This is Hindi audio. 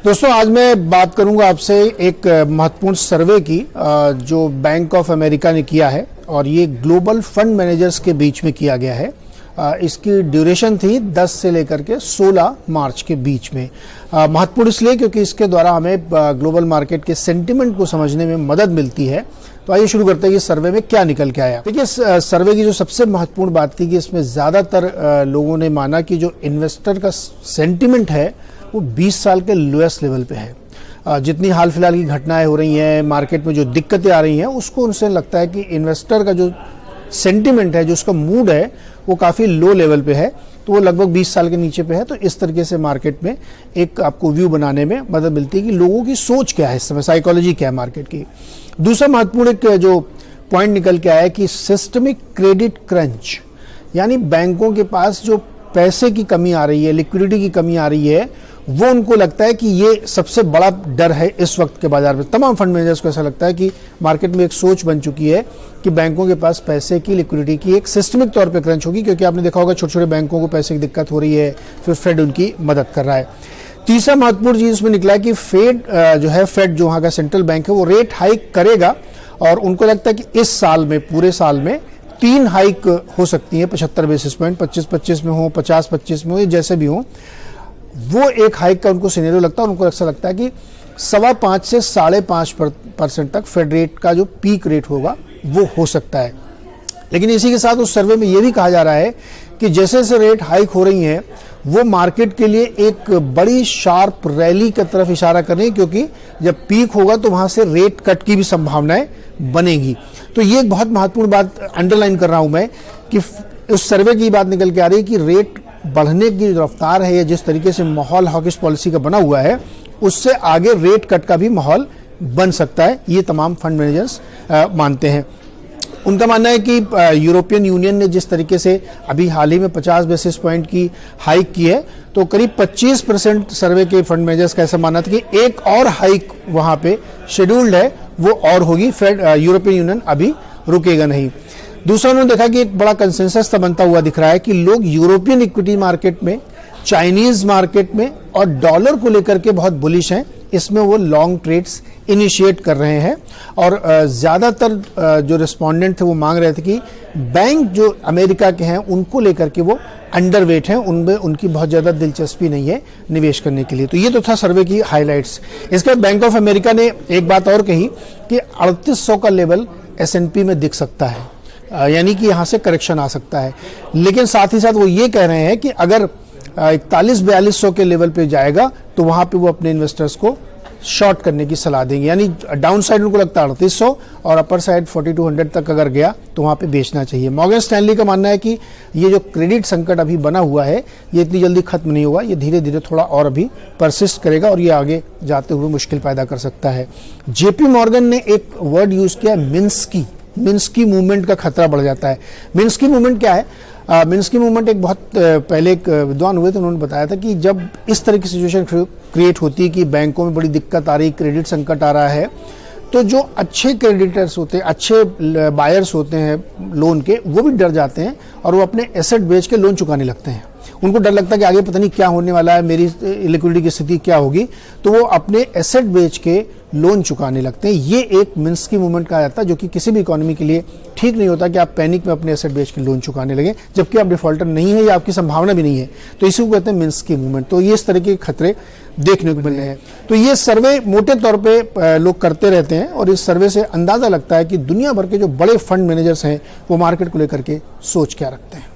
दोस्तों, आज मैं बात करूंगा आपसे एक महत्वपूर्ण सर्वे की जो बैंक ऑफ अमेरिका ने किया है और ये ग्लोबल फंड मैनेजर्स के बीच में किया गया है। इसकी ड्यूरेशन थी 10 से लेकर के 16 मार्च के बीच में। महत्वपूर्ण इसलिए क्योंकि इसके द्वारा हमें ग्लोबल मार्केट के सेंटिमेंट को समझने में मदद मिलती है। तो आइए शुरू करते हैं कि सर्वे में क्या निकल के आया। देखिए, सर्वे की जो सबसे महत्वपूर्ण बात थी कि इसमें ज़्यादातर लोगों ने माना कि जो इन्वेस्टर का सेंटिमेंट है वो 20 साल के लोएस्ट लेवल पे है। जितनी हाल फिलहाल की घटनाएं हो रही हैं, मार्केट में जो दिक्कतें आ रही हैं, उसको उनसे लगता है कि इन्वेस्टर का जो सेंटिमेंट है, जो उसका मूड है, वो काफ़ी लो लेवल पे है। तो वो लगभग 20 साल के नीचे पे है। तो इस तरीके से मार्केट में एक आपको व्यू बनाने में मदद मिलती है कि लोगों की सोच क्या है इस समय, साइकोलॉजी क्या है मार्केट की। दूसरा महत्वपूर्ण एक जो पॉइंट निकल के आया कि सिस्टमिक क्रेडिट क्रंच, यानी बैंकों के पास जो पैसे की कमी आ रही है, लिक्विडिटी की कमी आ रही है, वो उनको लगता है कि ये सबसे बड़ा डर है इस वक्त के बाजार में। तमाम फंड मैनेजर्स को ऐसा लगता है कि मार्केट में एक सोच बन चुकी है कि बैंकों के पास पैसे की, लिक्विडिटी की एक सिस्टमिक तौर पे क्रंच होगी, क्योंकि आपने देखा होगा छोटे छोटे बैंकों को पैसे की दिक्कत हो रही है, फिर फेड उनकी मदद कर रहा है। तीसरा महत्वपूर्ण चीज उसमें निकला है कि फेड जो है, फेड जो वहाँ का सेंट्रल बैंक है, वो रेट हाइक करेगा और उनको लगता है कि इस साल में, पूरे साल में 3 हाइक हो सकती है, 75 बेसिस पॉइंट, 25-25 में हो, 50-25 में हो, जैसे भी हो। वो एक हाइक का उनको सिनेरियो लगता है। उनको ऐसा लगता है कि 5.25 से 5.5% तक फेड रेट का जो पीक रेट होगा वो हो सकता है। लेकिन इसी के साथ उस सर्वे में ये भी कहा जा रहा है कि जैसे जैसे रेट हाइक हो रही हैं, वो मार्केट के लिए एक बड़ी शार्प रैली की तरफ इशारा कर रही है, क्योंकि जब पीक होगा तो वहां से रेट कट की भी संभावनाएं बनेगी। तो ये एक बहुत महत्वपूर्ण बात अंडरलाइन कर रहा हूं मैं कि उस सर्वे की बात निकल के आ रही है कि रेट बढ़ने की जो रफ्तार है, या जिस तरीके से माहौल हॉकिश पॉलिसी का बना हुआ है, उससे आगे रेट कट का भी माहौल बन सकता है। ये तमाम फंड मैनेजर्स मानते हैं। उनका मानना है कि यूरोपियन यूनियन ने जिस तरीके से अभी हाल ही में 50 बेसिस पॉइंट की हाइक की है, तो करीब 25% सर्वे के फंड मैनेजर्स का ऐसा मानना था कि एक और हाइक वहां पे शेड्यूल्ड है, वो और होगी। फेड यूरोपियन यूनियन अभी रुकेगा नहीं। दूसरा, उन्होंने देखा कि एक बड़ा कंसेंसस बनता हुआ दिख रहा है कि लोग यूरोपियन इक्विटी मार्केट में, चाइनीज मार्केट में और डॉलर को लेकर के बहुत बुलिश हैं। इसमें वो लॉन्ग ट्रेड्स इनिशिएट कर रहे हैं और ज़्यादातर जो रिस्पोंडेंट थे वो मांग रहे थे कि बैंक जो अमेरिका के हैं उनको लेकर के वो अंडरवेट हैं, उनमें उनकी बहुत ज़्यादा दिलचस्पी नहीं है निवेश करने के लिए। तो ये तो था सर्वे की हाइलाइट्स। इसके बाद बैंक ऑफ अमेरिका ने एक बात और कही कि 3800 का लेवल S&P में दिख सकता है, यानी कि यहाँ से करेक्शन आ सकता है। लेकिन साथ ही साथ वो ये कह रहे हैं कि अगर 41-4200 के लेवल पे जाएगा तो वहां पे वो अपने इन्वेस्टर्स को शॉर्ट करने की सलाह देंगे। यानी डाउन साइड उनको लगता है 3800 और अपर साइड 4200 तक अगर गया तो वहां पे बेचना चाहिए। मॉर्गन स्टैनली का मानना है कि ये जो क्रेडिट संकट अभी बना हुआ है, ये इतनी जल्दी खत्म नहीं होगा, ये धीरे धीरे थोड़ा और अभी परसिस्ट करेगा और ये आगे जाते हुए मुश्किल पैदा कर सकता है। JP मॉर्गन ने एक वर्ड यूज किया, मिन्स्की मूवमेंट का खतरा बढ़ जाता है। मिन्स्की मूवमेंट क्या है? मिन्स्की मूवमेंट एक बहुत पहले एक विद्वान हुए थे, उन्होंने बताया था कि जब इस तरह की सिचुएशन क्रिएट होती है कि बैंकों में बड़ी दिक्कत आ रही, क्रेडिट संकट आ रहा है, तो जो अच्छे क्रेडिटर्स होते हैं, अच्छे बायर्स होते हैं लोन के, वो भी डर जाते हैं और वो अपने एसेट बेच के लोन चुकाने लगते हैं। उनको डर लगता है कि आगे पता नहीं क्या होने वाला है, मेरी लिक्विडिटी की स्थिति क्या होगी, तो वो अपने एसेट बेच के लोन चुकाने लगते हैं। ये एक मिन्स्की मूवमेंट कहा जाता है, जो कि किसी भी इकोनॉमी के लिए ठीक नहीं होता कि आप पैनिक में अपने एसेट बेच के लोन चुकाने लगे जबकि आप डिफॉल्टर नहीं है या आपकी संभावना भी नहीं है। तो इसी को कहते हैं मिन्स्की मूवमेंट। तो ये इस तरह के खतरे देखने को मिल रहे हैं। तो ये सर्वे मोटे तौर पे लोग करते रहते हैं और इस सर्वे से अंदाजा लगता है कि दुनिया भर के जो बड़े फंड मैनेजर्स हैं वो मार्केट को लेकर के सोच क्या रखते हैं।